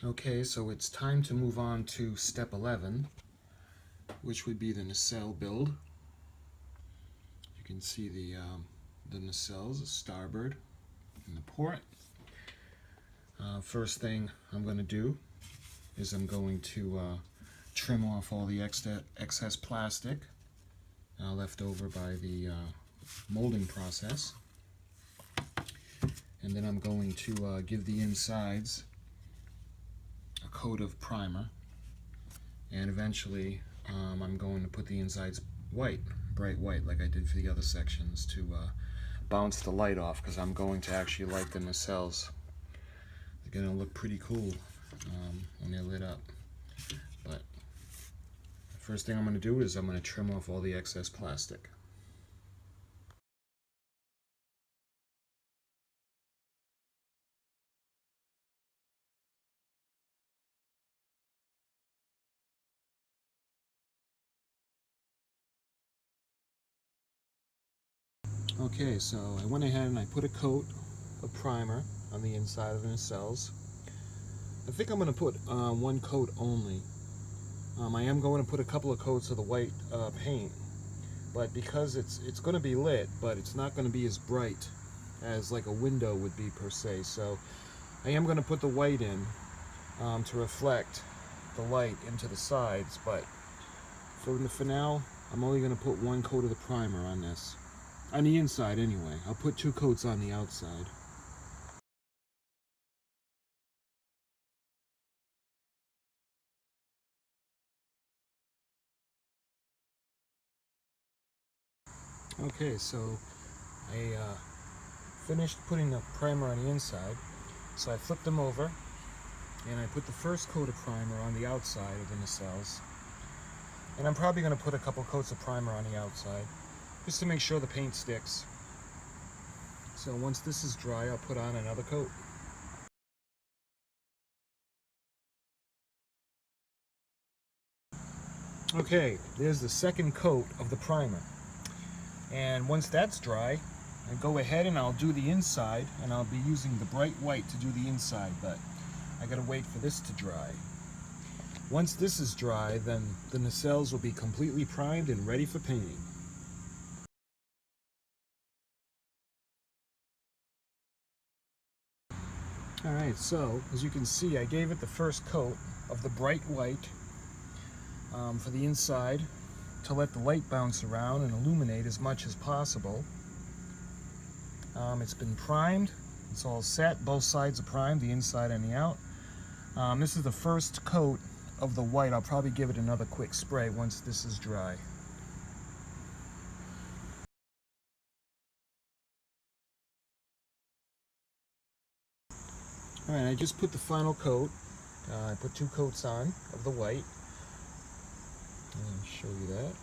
Okay, so it's time to move on to step 11, which would be the nacelle build. You can see the nacelles, the starboard and the port. First thing I'm going to do is I'm going to trim off all the excess plastic left over by the molding process. And then I'm going to give the insides a coat of primer, and eventually I'm going to put the insides white, bright white, like I did for the other sections, to bounce the light off, because I'm going to actually light the nacelles. They're going to look pretty cool when they're lit up. But the first thing I'm going to do is I'm going to trim off all the excess plastic. Okay, so I went ahead and I put a coat of primer on the inside of the nacelles. I think I'm going to put one coat only. I am going to put a couple of coats of the white paint, but because it's going to be lit, but it's not going to be as bright as like a window would be per se. So I am going to put the white in to reflect the light into the sides, but for now I'm only going to put one coat of the primer on this. On the inside anyway. I'll put two coats on the outside. Okay, so I finished putting the primer on the inside. So I flipped them over and I put the first coat of primer on the outside of the nacelles. And I'm probably going to put a couple coats of primer on the outside, just to make sure the paint sticks. So once this is dry, I'll put on another coat. Okay, there's the second coat of the primer. And once that's dry, I go ahead and I'll do the inside, and I'll be using the bright white to do the inside, but I gotta wait for this to dry. Once this is dry, then the nacelles will be completely primed and ready for painting. Alright, so as you can see, I gave it the first coat of the bright white for the inside to let the light bounce around and illuminate as much as possible. It's been primed, it's all set, both sides are primed, the inside and the out. This is the first coat of the white. I'll probably give it another quick spray once this is dry. Alright, I just put the final coat. I put two coats on of the white. I'll show you that.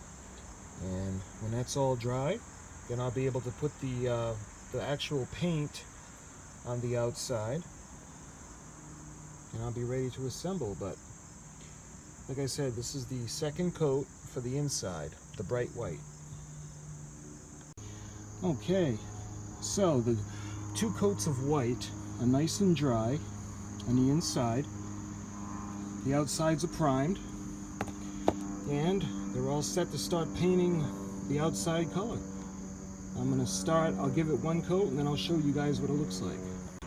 And when that's all dry, then I'll be able to put the actual paint on the outside. And I'll be ready to assemble. But like I said, this is the second coat for the inside, the bright white. Okay, so the two coats of white are nice and dry on the inside. The outsides are primed, and they're all set to start painting the outside color. I'm gonna start, I'll give it one coat and then I'll show you guys what it looks like.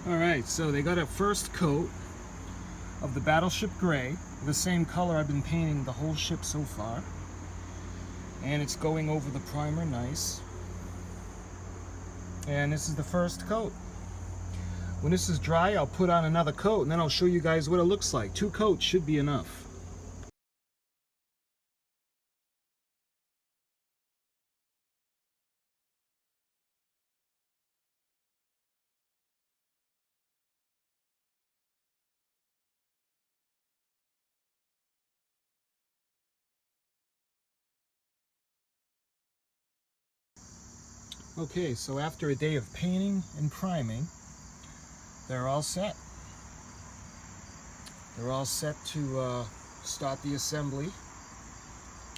Alright, so they got a first coat of the Battleship Gray, the same color I've been painting the whole ship so far. And it's going over the primer nice. And this is the first coat. When this is dry, I'll put on another coat and then I'll show you guys what it looks like. Two coats should be enough. Okay, so after a day of painting and priming, they're all set. They're all set to start the assembly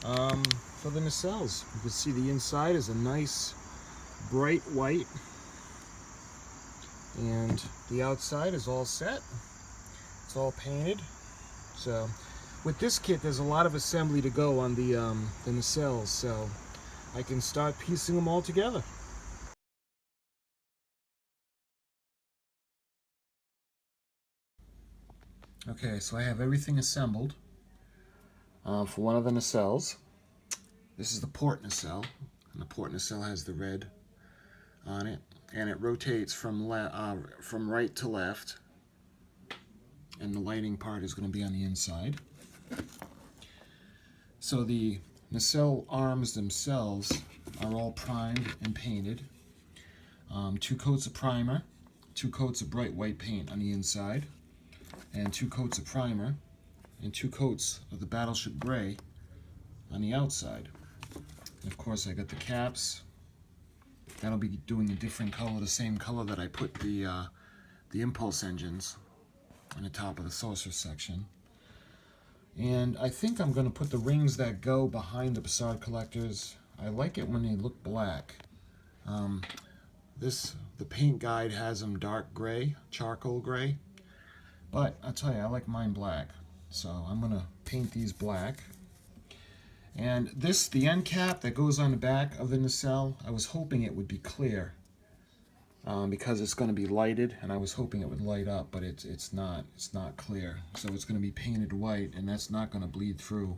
for the nacelles. You can see the inside is a nice bright white, and the outside is all set. It's it's all painted. So with this kit, there's a lot of assembly to go on the nacelles, so I can start piecing them all together. Okay, so I have everything assembled for one of the nacelles. This is the port nacelle, and the port nacelle has the red on it, and it rotates from right to left, and the lighting part is going to be on the inside. So the nacelle arms themselves are all primed and painted. 2 coats of primer, 2 coats of bright white paint on the inside, and 2 coats of primer, and 2 coats of the Battleship Gray on the outside. And of course I got the caps. That'll be doing a different color, the same color that I put the impulse engines on the top of the saucer section. And I think I'm going to put the rings that go behind the Bussard collectors. I like it when they look black. The paint guide has them dark gray, charcoal gray, but I'll tell you, I like mine black. So I'm going to paint these black. And the end cap that goes on the back of the nacelle, I was hoping it would be clear because it's going to be lighted, and I was hoping it would light up, but it's not clear. So it's going to be painted white, and that's not going to bleed through.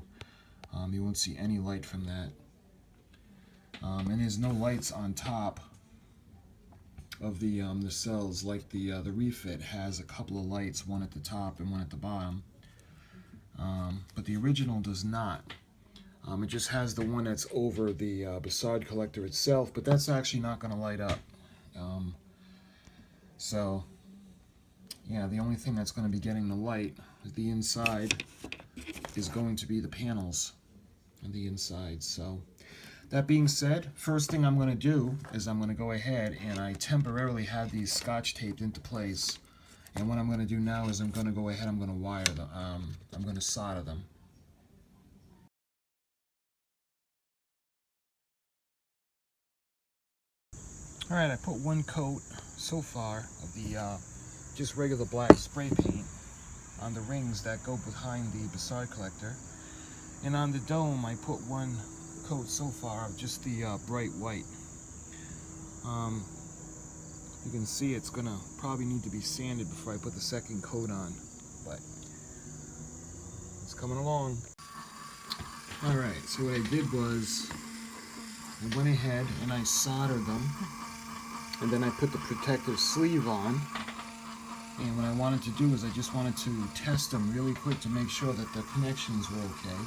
You won't see any light from that. And there's no lights on top of the nacelles like the refit has a couple of lights, one at the top and one at the bottom. But the original does not. It just has the one that's over the Bussard collector itself, but that's actually not going to light up. So, yeah, the only thing that's going to be getting the light is the inside is going to be the panels on the inside. So, that being said, first thing I'm going to do is I'm going to go ahead and I temporarily have these scotch taped into place. And what I'm going to do now is I'm going to go ahead, I'm going to wire them, I'm going to solder them. Alright, I put 1 coat so far of the just regular black spray paint on the rings that go behind the Bussard collector. And on the dome I put 1 coat so far of just the bright white. You can see it's going to probably need to be sanded before I put the second coat on, but it's coming along. Alright, so what I did was I went ahead and I soldered them. And then I put the protective sleeve on, and what I wanted to do is I just wanted to test them really quick to make sure that the connections were okay.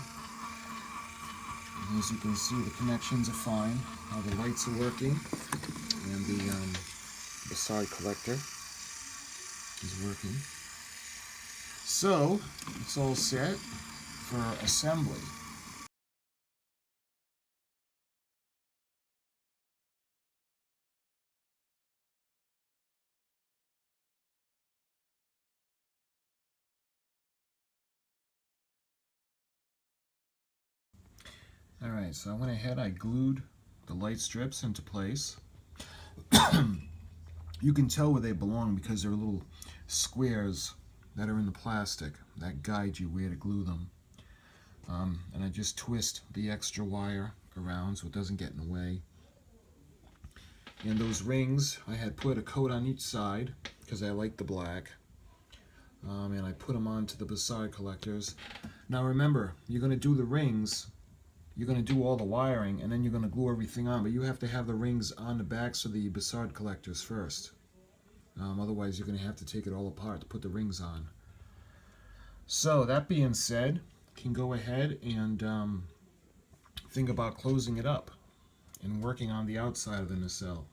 And as you can see, the connections are fine. Now the lights are working, and the Bussard collector is working. So it's all set for assembly. Alright, so I went ahead, I glued the light strips into place. You can tell where they belong because they're little squares that are in the plastic that guide you where to glue them. And I just twist the extra wire around so it doesn't get in the way. And those rings, I had put a coat on each side because I like the black. And I put them onto the Bussard collectors. Now remember, you're going to do the rings, you're going to do all the wiring, and then you're going to glue everything on, but you have to have the rings on the backs of the Bussard collectors first. Otherwise you're going to have to take it all apart to put the rings on. So that being said, you can go ahead and think about closing it up and working on the outside of the nacelle.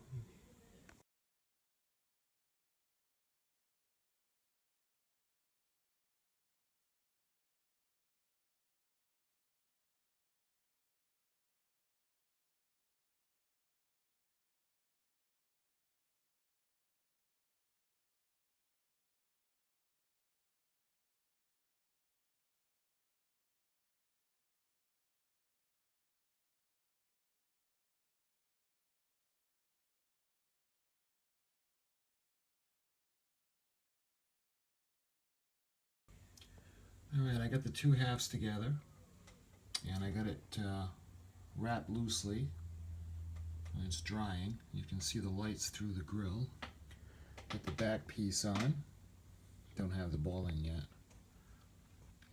Alright, I got the two halves together, and I got it wrapped loosely, and it's drying. You can see the lights through the grill. Get the back piece on. Don't have the ball in yet.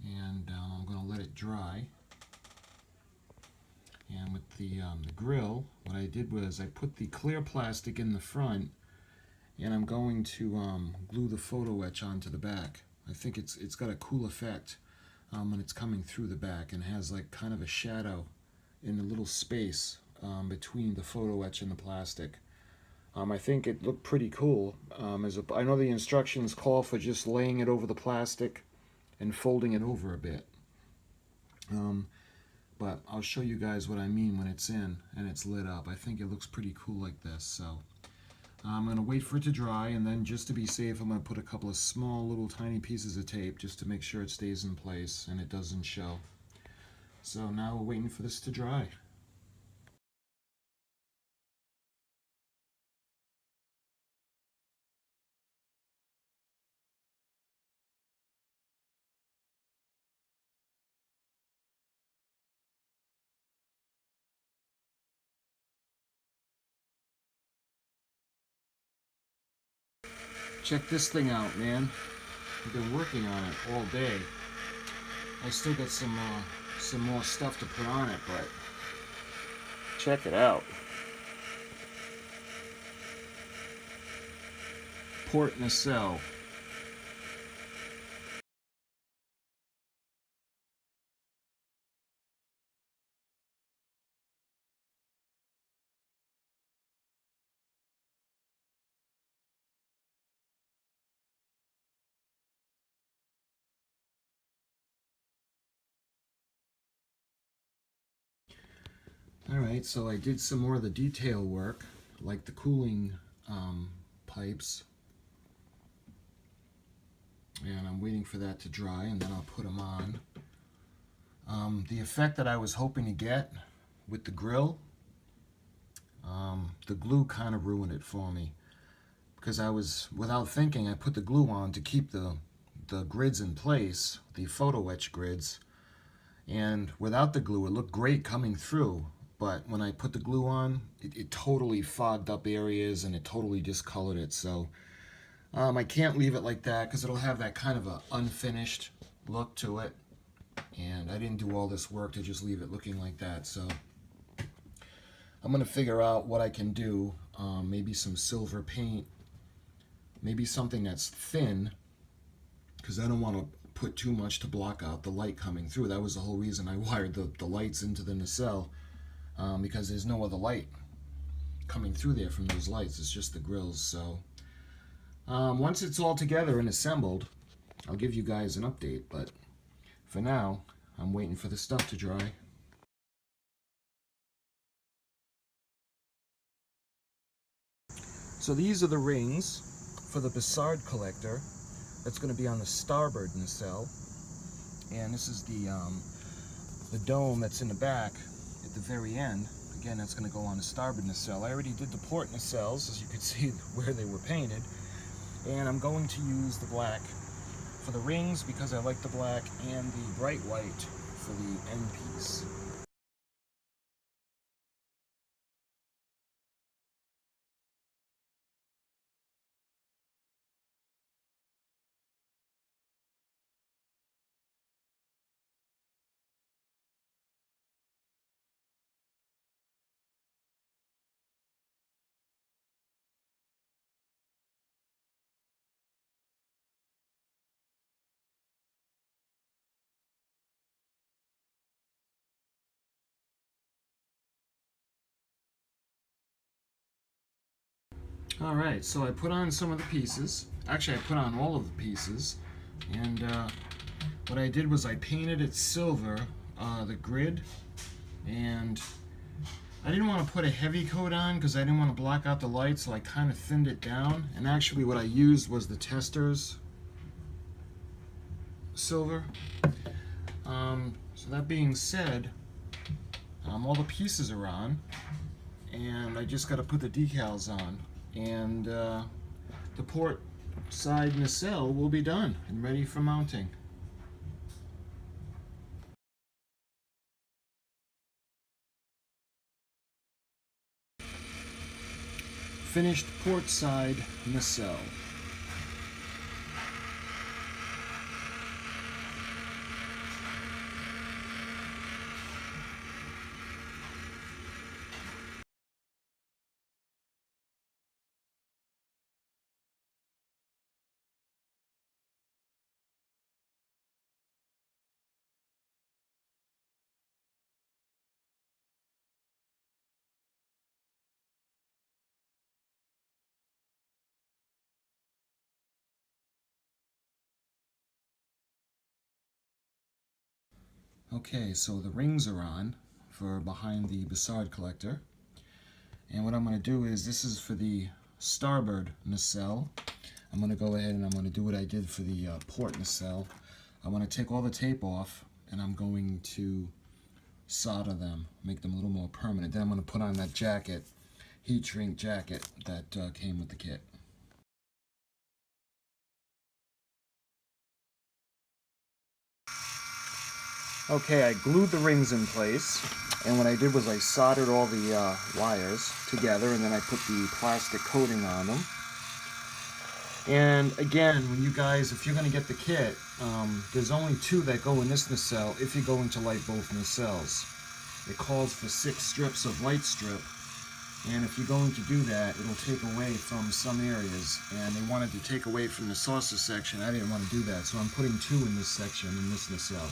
And I'm going to let it dry. And with the grill, what I did was I put the clear plastic in the front, and I'm going to glue the photo etch onto the back. I think it's got a cool effect when it's coming through the back, and has like kind of a shadow in the little space between the photo etch and the plastic. I think it looked pretty cool. I know the instructions call for just laying it over the plastic and folding it over a bit. But I'll show you guys what I mean when it's in and it's lit up. I think it looks pretty cool like this. So I'm going to wait for it to dry, and then just to be safe, I'm going to put a couple of small little tiny pieces of tape just to make sure it stays in place and it doesn't show. So now we're waiting for this to dry. Check this thing out, man. I've been working on it all day. I still got some more stuff to put on it, but check it out. Port nacelle. Alright, so I did some more of the detail work, like the cooling pipes. And I'm waiting for that to dry, and then I'll put them on. The effect that I was hoping to get with the grill, the glue kind of ruined it for me. Because without thinking, I put the glue on to keep the grids in place, the photo etch grids. And without the glue, it looked great coming through. But when I put the glue on, it totally fogged up areas, and it totally discolored it. So I can't leave it like that, because it'll have that kind of a unfinished look to it. And I didn't do all this work to just leave it looking like that. So I'm going to figure out what I can do. Maybe some silver paint. Maybe something that's thin, because I don't want to put too much to block out the light coming through. That was the whole reason I wired the lights into the nacelle, because there's no other light coming through there from those lights. It's just the grills. So once it's all together and assembled, I'll give you guys an update. But for now, I'm waiting for the stuff to dry. So these are the rings for the Bassard collector that's going to be on the starboard nacelle. And this is the dome that's in the back at the very end. Again, that's going to go on the starboard nacelle. I already did the port nacelles, as you can see where they were painted. And I'm going to use the black for the rings because I like the black, and the bright white for the end piece. Alright, so I put on some of the pieces. Actually, I put on all of the pieces. And what I did was I painted it silver, the grid. And I didn't want to put a heavy coat on because I didn't want to block out the light, so I kind of thinned it down. And actually what I used was the Testors silver. So that being said, all the pieces are on. And I just got to put the decals on. And the port side nacelle will be done and ready for mounting. finished port side nacelle. Okay, so the rings are on for behind the Bassard collector. And what I'm going to do is, this is for the starboard nacelle. I'm going to go ahead and I'm going to do what I did for the port nacelle. I want to take all the tape off and I'm going to solder them, make them a little more permanent. Then I'm going to put on that jacket, heat shrink jacket that came with the kit. Okay, I glued the rings in place, and what I did was I soldered all the wires together, and then I put the plastic coating on them. And again, when you guys, if you're going to get the kit, there's only 2 that go in this nacelle if you're going to light both nacelles. It calls for 6 strips of light strip, and if you're going to do that, it'll take away from some areas, and they wanted to take away from the saucer section. I didn't want to do that, so I'm putting 2 in this section, in this nacelle.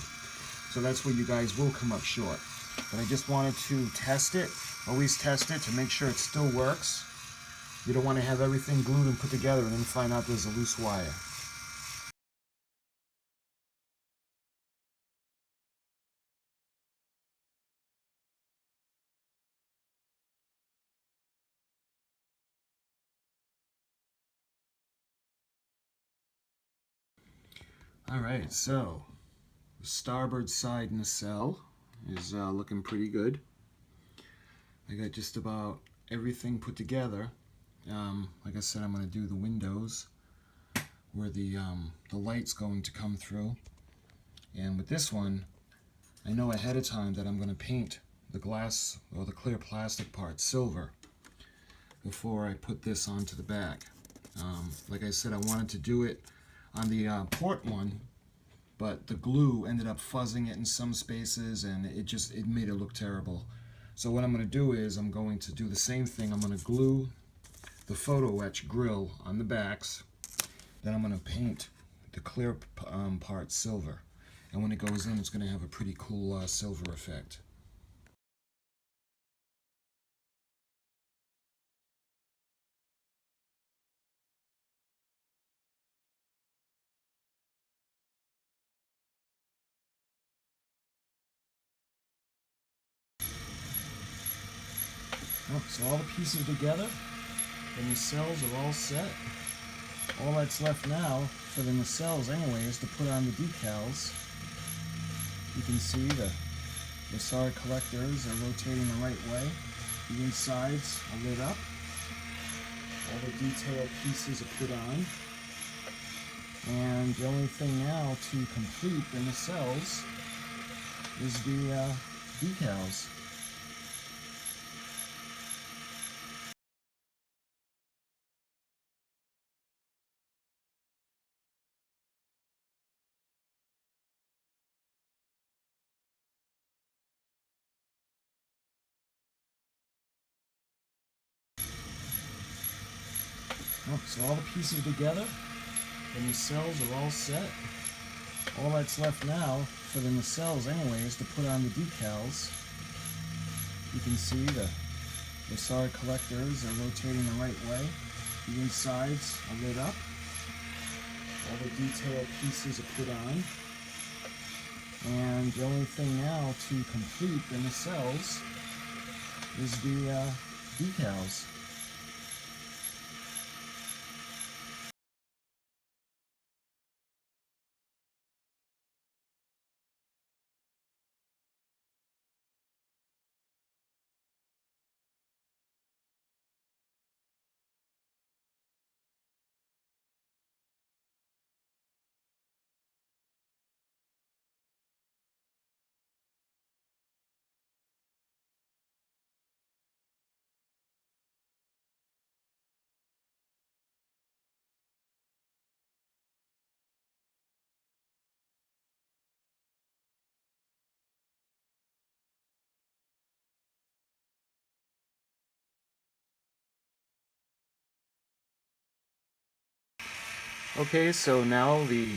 So that's where you guys will come up short. But I just wanted to test it, always test it to make sure it still works. You don't want to have everything glued and put together and then find out there's a loose wire. Alright, so the starboard side nacelle is looking pretty good. I got just about everything put together. Like I said, I'm going to do the windows where the light's going to come through. And with this one, I know ahead of time that I'm going to paint the glass or the clear plastic part silver before I put this onto the back. Like I said, I wanted to do it on the port one, but the glue ended up fuzzing it in some spaces, and it made it look terrible. So what I'm going to do is I'm going to do the same thing. I'm going to glue the photo etch grill on the backs. Then I'm going to paint the clear part silver. And when it goes in, it's going to have a pretty cool silver effect. So all the pieces together, the nacelles are all set. All that's left now for the nacelles anyway is to put on the decals. You can see the Bassard collectors are rotating the right way. The insides are lit up. All the detail pieces are put on. And the only thing now to complete the nacelles is the decals. So all the pieces together, the nacelles are all set. All that's left now for the nacelles anyway is to put on the decals. You can see the Bassard collectors are rotating the right way. The insides are lit up. All the detail pieces are put on. And the only thing now to complete the nacelles is the decals. Okay, so now the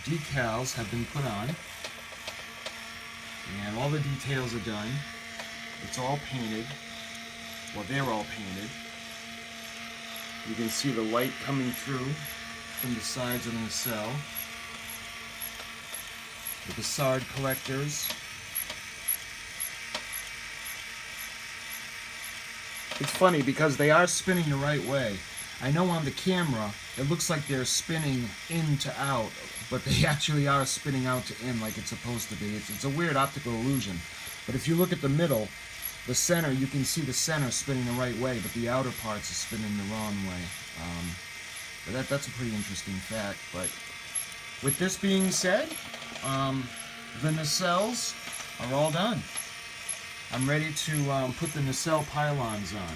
decals have been put on, and all the details are done. It's all painted. Well, they're all painted. You can see the light coming through from the sides of the nacelle. The facade collectors. It's funny because they are spinning the right way. I know on the camera it looks like they're spinning in to out, but they actually are spinning out to in like it's supposed to be. It's a weird optical illusion. But if you look at the middle, the center, you can see the center spinning the right way, but the outer parts are spinning the wrong way. But that's a pretty interesting fact. But with this being said, the nacelles are all done. I'm ready to put the nacelle pylons on.